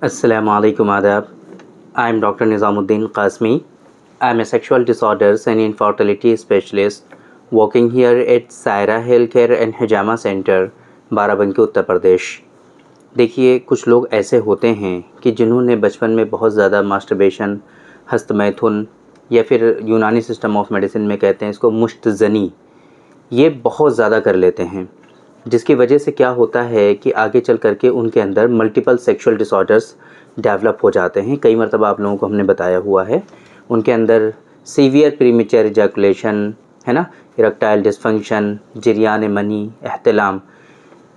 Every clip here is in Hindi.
Assalamualaikum adab. I am Dr. Nizamuddin Qasmi. I am a sexual disorders and infertility specialist working here at Saira Healthcare and Hijama Center, Barabanki Uttar Pradesh. देखिए, कुछ लोग ऐसे होते हैं कि जिन्होंने बचपन में बहुत ज़्यादा मास्टरबेशन, हस्तमैथुन या फिर यूनानी सिस्टम ऑफ मेडिसिन में कहते हैं इसको मुश्तज़नी, ये बहुत ज़्यादा कर लेते हैं, जिसकी वजह से क्या होता है कि आगे चल करके उनके अंदर मल्टीपल सेक्सुअल डिसऑर्डर्स डेवलप हो जाते हैं। कई मरतबा आप लोगों को हमने बताया हुआ है, उनके अंदर सीवियर प्रीमेच्योर इजैकुलेशन है ना, इरेक्टाइल डिसफंक्शन, जरियान मनी, एहतिलाम,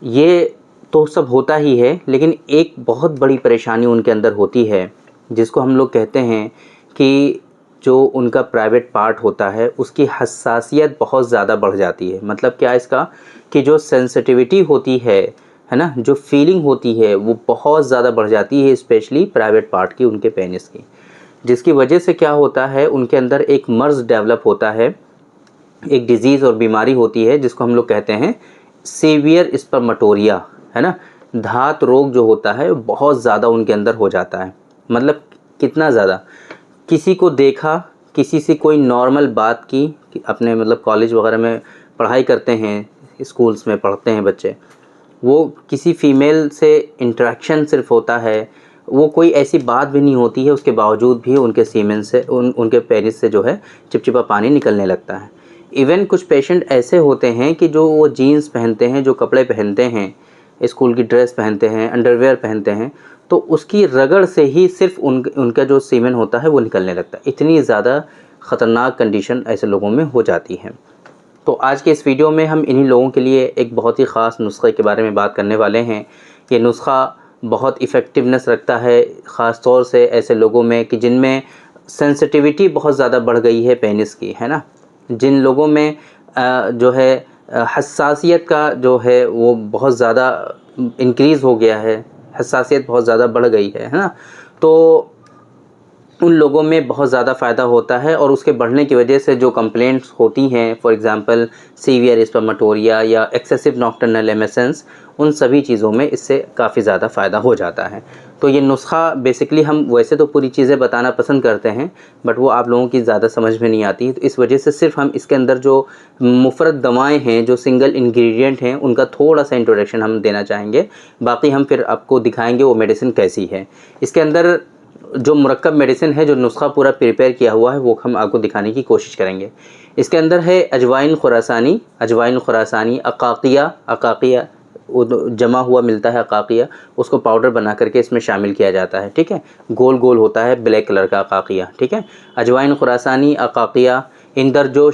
ये तो सब होता ही है, लेकिन एक बहुत बड़ी परेशानी उनके अंदर होती है जिसको हम लोग कहते हैं कि जो उनका प्राइवेट पार्ट होता है उसकी हसासियत बहुत ज़्यादा बढ़ जाती है। मतलब क्या इसका कि जो सेंसिटिविटी होती है ना, जो फीलिंग होती है वो बहुत ज़्यादा बढ़ जाती है, स्पेशली प्राइवेट पार्ट की, उनके पेनिस की, जिसकी वजह से क्या होता है उनके अंदर एक मर्ज़ डेवलप होता है, एक डिज़ीज़ और बीमारी होती है जिसको हम लोग कहते हैं सीवियर स्पर्मेटोरिया, है ना। धात रोग जो होता है बहुत ज़्यादा उनके अंदर हो जाता है। मतलब कितना ज़्यादा, किसी को देखा, किसी से कोई नॉर्मल बात की, अपने मतलब कॉलेज वगैरह में पढ़ाई करते हैं, स्कूल्स में पढ़ते हैं बच्चे, वो किसी फ़ीमेल से इंटरेक्शन सिर्फ होता है, वो कोई ऐसी बात भी नहीं होती है, उसके बावजूद भी उनके सीमेन से उनके पेनिस से जो है चिपचिपा पानी निकलने लगता है। इवन कुछ पेशेंट ऐसे होते हैं कि जो वो जीन्स पहनते हैं, जो कपड़े पहनते हैं, स्कूल की ड्रेस पहनते हैं, अंडरवेयर पहनते हैं, तो उसकी रगड़ से ही सिर्फ उनका जो सीमेन होता है वो निकलने लगता है। इतनी ज़्यादा ख़तरनाक कंडीशन ऐसे लोगों में हो जाती है। तो आज के इस वीडियो में हम इन्हीं लोगों के लिए एक बहुत ही ख़ास नुस्खे के बारे में बात करने वाले हैं। ये नुस्खा बहुत इफ़ेक्टिवनेस रखता है, ख़ास तौर से ऐसे लोगों में कि जिनमें सेंसिटिविटी बहुत ज़्यादा बढ़ गई है पेनिस की, है ना, जिन लोगों में जो है हसासियत का जो है वो बहुत ज़्यादा इंक्रीज़ हो गया है, हसासियत बहुत ज़्यादा बढ़ गई है ना, तो उन लोगों में बहुत ज़्यादा फ़ायदा होता है। और उसके बढ़ने की वजह से जो कंप्लेंट्स होती हैं, फॉर एग्ज़ाम्पल सीवियर स्पर्मेटोरिया या एक्सेसिव नॉक्टर्नल एमिशंस, उन सभी चीज़ों में इससे काफ़ी ज़्यादा फ़ायदा हो जाता है। तो ये नुस्खा बेसिकली, हम वैसे तो पूरी चीज़ें बताना पसंद करते हैं, बट वो आप लोगों की ज़्यादा समझ में नहीं आती, तो इस वजह से सिर्फ हम इसके अंदर जो मुफ़रद दवाएँ हैं, जो सिंगल इंग्रेडिएंट हैं, उनका थोड़ा सा इंट्रोडक्शन हम देना चाहेंगे। बाकी हम फिर आपको दिखाएंगे वो मेडिसिन कैसी है। इसके अंदर जो मुरक्कब मेडिसिन है, जो नुस्खा पूरा प्रिपेयर किया हुआ है, वो हम आपको दिखाने की कोशिश करेंगे। इसके अंदर है अजवाइन खुरासानी, अकाकिया जमा हुआ मिलता है, अकाकिया, उसको पाउडर बना करके इसमें शामिल किया जाता है, ठीक है। गोल गोल होता है, ब्लैक कलर का अकाकिया, ठीक है। अजवाइन खुरासानी, अकाकिया, इंदरजो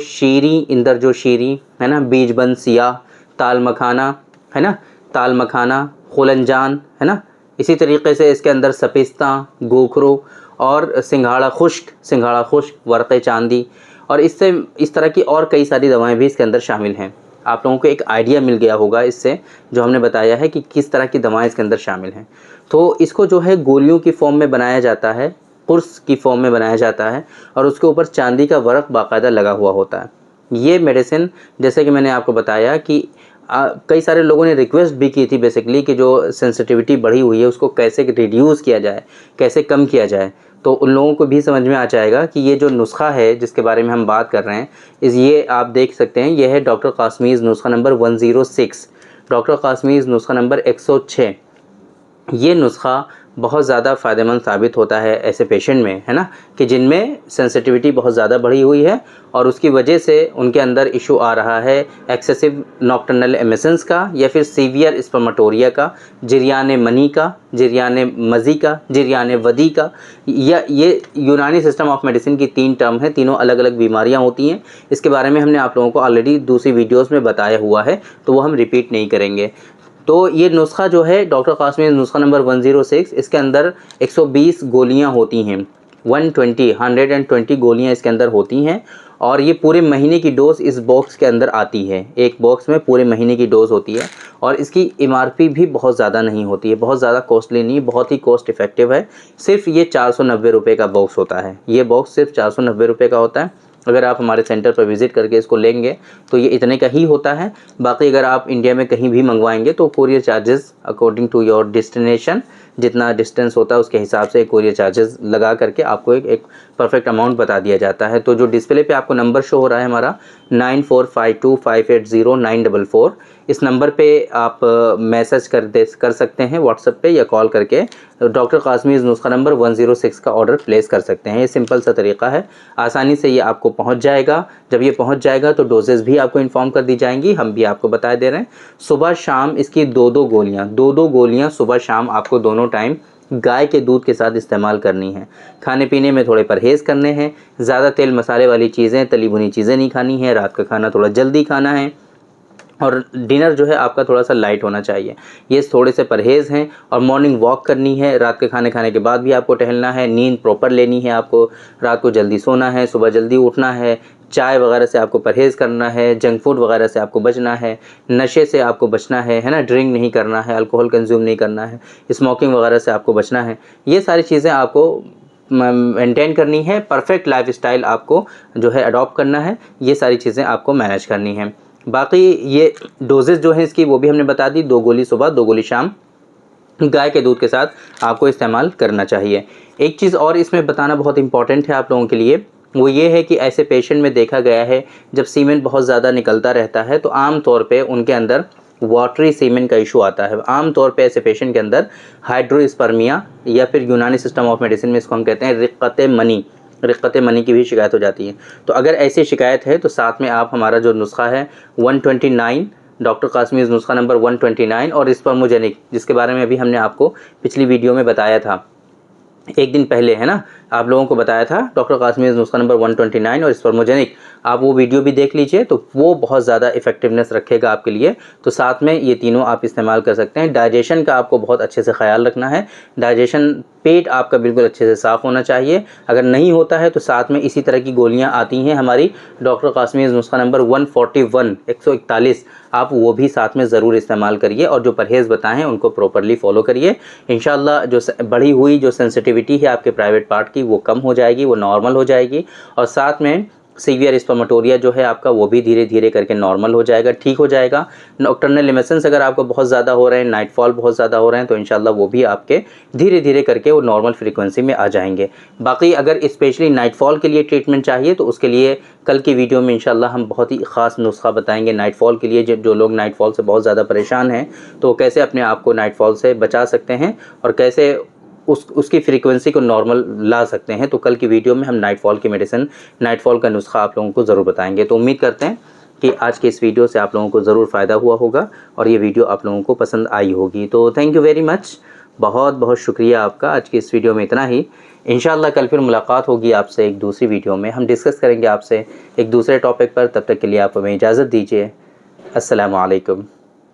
शीरी, है ना, बीजबन सियाह, ताल मखाना, खुलंजान, है ना। इसी तरीके से इसके अंदर सपिस्ता, गोखरो और सिंघाड़ा खुश्क, वर्क़े चांदी, और इस तरह की और कई सारी दवाएं भी इसके अंदर शामिल हैं। आप लोगों को एक आइडिया मिल गया होगा इससे, जो हमने बताया है कि किस तरह की दवाएं इसके अंदर शामिल हैं। तो इसको जो है गोलियों की फॉर्म में बनाया जाता है, कुर्स की फॉर्म में बनाया जाता है, और उसके ऊपर चांदी का वर्क बाकायदा लगा हुआ होता है। ये मेडिसिन, जैसे कि मैंने आपको बताया कि कई सारे लोगों ने रिक्वेस्ट भी की थी बेसिकली कि जो सेंसिटिविटी बढ़ी हुई है उसको कैसे रिड्यूस किया जाए, कैसे कम किया जाए। तो उन लोगों को भी समझ में आ जाएगा कि ये जो नुस्खा है जिसके बारे में हम बात कर रहे हैं, ये आप देख सकते हैं, ये है डॉक्टर कासमीज़ नुस्खा नंबर 106, डॉक्टर कासमीज़ नुस्खा नंबर 106। ये नुस्खा बहुत ज़्यादा फ़ायदेमंद साबित होता है ऐसे पेशेंट में, है ना, कि जिनमें सेंसिटिविटी बहुत ज़्यादा बढ़ी हुई है और उसकी वजह से उनके अंदर इशू आ रहा है एक्सेसिव नॉक्टर्नल एमिशंस का, या फिर सीवियर स्पर्मेटोरिया का, जरियान मनी का, जरियान मज़ी का, जरियान वदी का, या ये यूनानी सिस्टम ऑफ मेडिसिन की 3 टर्म है, तीनों अलग अलग बीमारियां होती हैं। इसके बारे में हमने आप लोगों को ऑलरेडी दूसरी वीडियोज़ में बताया हुआ है, तो वो हम रिपीट नहीं करेंगे। तो ये नुस्खा जो है डॉक्टर कासमीज़ नुस्खा नंबर 106, इसके अंदर 120 गोलियां होती हैं, 120 गोलियां इसके अंदर होती हैं, और ये पूरे महीने की डोज़ इस बॉक्स के अंदर आती है। एक बॉक्स में पूरे महीने की डोज़ होती है, और इसकी एमआरपी भी बहुत ज़्यादा नहीं होती है, बहुत ज़्यादा कॉस्टली नहीं, बहुत ही कॉस्ट इफ़ेक्टिव है। सिर्फ ये 490 रुपये का बॉक्स होता है, ये बॉक्स सिर्फ 490 रुपये का होता है। अगर आप हमारे सेंटर पर विज़िट करके इसको लेंगे तो ये इतने का ही होता है। बाकी अगर आप इंडिया में कहीं भी मंगवाएंगे तो courier charges according to your destination जितना डिस्टेंस होता है उसके हिसाब से कोरियर चार्जेस लगा करके आपको एक परफेक्ट अमाउंट बता दिया जाता है। तो जो डिस्प्ले पे आपको नंबर शो हो रहा है हमारा 9452580944, इस नंबर पे आप मैसेज कर सकते हैं व्हाट्सएप पे या कॉल करके डॉक्टर कासमीज़ नुस्खा नंबर 106 का ऑर्डर प्लेस कर सकते हैं। ये सिंपल सा तरीका है, आसानी से ये आपको पहुंच जाएगा। जब ये पहुंच जाएगा तो डोजेज़ भी आपको इन्फॉर्म कर दी जाएंगी, हम भी आपको बता दे रहे हैं। सुबह शाम इसकी दो दो गोलियां सुबह शाम आपको दोनों टाइम गाय के दूध के साथ इस्तेमाल करनी है। खाने पीने में थोड़े परहेज़ करने हैं, ज़्यादा तेल मसाले वाली चीज़ें, तली भुनी चीज़ें नहीं खानी है। रात का खाना थोड़ा जल्दी खाना है और डिनर जो है आपका थोड़ा सा लाइट होना चाहिए। ये थोड़े से परहेज़ हैं। और मॉर्निंग वॉक करनी है, रात के खाने के बाद भी आपको टहलना है, नींद प्रॉपर लेनी है आपको, रात को जल्दी सोना है, सुबह जल्दी उठना है, चाय वगैरह से आपको परहेज़ करना है, जंक फूड वगैरह से आपको बचना है, नशे से आपको बचना है ना, ड्रिंक नहीं करना है, अल्कोहल कंज्यूम नहीं करना है, स्मोकिंग वगैरह से आपको बचना है। ये सारी चीज़ें आपको मेंटेन करनी है, परफेक्ट लाइफस्टाइल आपको जो है अडॉप्ट करना है, ये सारी चीज़ें आपको मैनेज करनी है। बाकी ये डोजेज़ जो है इसकी वो भी हमने बता दी, 2 गोली सुबह 2 गोली शाम गाय के दूध के साथ आपको इस्तेमाल करना चाहिए। एक चीज़ और इसमें बताना बहुत इंपॉर्टेंट है आप लोगों के लिए, वो ये है कि ऐसे पेशेंट में देखा गया है जब सीमेन बहुत ज़्यादा निकलता रहता है तो आम तौर पे उनके अंदर वाटरी सीमेन का इशू आता है। आम तौर पे ऐसे पेशेंट के अंदर हाइड्रोस्पर्मिया या फिर यूनानी सिस्टम ऑफ मेडिसिन में इसको हम कहते हैं रिक्कत मनी की भी शिकायत हो जाती है। तो अगर ऐसी शिकायत है तो साथ में आप हमारा जो नुस्खा है 129 डॉक्टर कासमीज़ नुस्खा नंबर 129 और स्पर्मोजेनिक, जिसके बारे में अभी हमने आपको पिछली वीडियो में बताया था, एक दिन पहले है ना, आप लोगों को बताया था डॉक्टर कासमीज़ नुस्खा नंबर 129 और स्पर्मोजेनिक, आप वो वीडियो भी देख लीजिए तो वो बहुत ज़्यादा इफेक्टिवनेस रखेगा आपके लिए। तो साथ में ये तीनों आप इस्तेमाल कर सकते हैं। डाइजेशन का आपको बहुत अच्छे से ख्याल रखना है, डाइजेशन पेट आपका बिल्कुल अच्छे से साफ़ होना चाहिए। अगर नहीं होता है तो साथ में इसी तरह की गोलियां आती हैं हमारी डॉक्टर कासमीज़ नुस्खा नंबर 141 आप वो भी साथ में ज़रूर इस्तेमाल करिए और जो परहेज़ बताएं हैं उनको प्रॉपरली फॉलो करिए। इंशाल्लाह जो बढ़ी हुई जो सेंसिटिविटी है आपके प्राइवेट पार्ट की वो कम हो जाएगी, वो नॉर्मल हो जाएगी और साथ में सीवियर स्पर्मेटोरिया जो है आपका वो भी धीरे धीरे करके नॉर्मल हो जाएगा, ठीक हो जाएगा। नॉकटर्नल इमिशंस अगर आपको बहुत ज़्यादा हो रहे हैं, नाइटफॉल बहुत ज़्यादा हो रहे हैं तो इंशाल्लाह वो भी आपके धीरे धीरे करके वो नॉर्मल फ्रीक्वेंसी में आ जाएंगे। बाकी अगर स्पेशली नाइटफॉल के लिए ट्रीटमेंट चाहिए तो उसके लिए कल की वीडियो में इंशाल्लाह हम बहुत ही ख़ास नुस्खा बताएंगे नाइटफॉल के लिए। जो लोग नाइटफॉल से बहुत ज़्यादा परेशान हैं तो कैसे अपने आप को नाइटफॉल से बचा सकते हैं और कैसे उसकी फ्रीक्वेंसी को नॉर्मल ला सकते हैं। तो कल की वीडियो में हम नाइटफॉल की मेडिसिन, नाइटफॉल का नुस्खा आप लोगों को ज़रूर बताएंगे। तो उम्मीद करते हैं कि आज के इस वीडियो से आप लोगों को ज़रूर फ़ायदा हुआ होगा और ये वीडियो आप लोगों को पसंद आई होगी। तो थैंक यू वेरी मच, बहुत बहुत शुक्रिया आपका। आज की इस वीडियो में इतना ही। इंशाल्लाह कल फिर मुलाकात होगी आपसे एक दूसरी वीडियो में, हम डिस्कस करेंगे आपसे एक दूसरे टॉपिक पर। तब तक के लिए आप हमें इजाज़त दीजिए। अस्सलामु अलैकुम।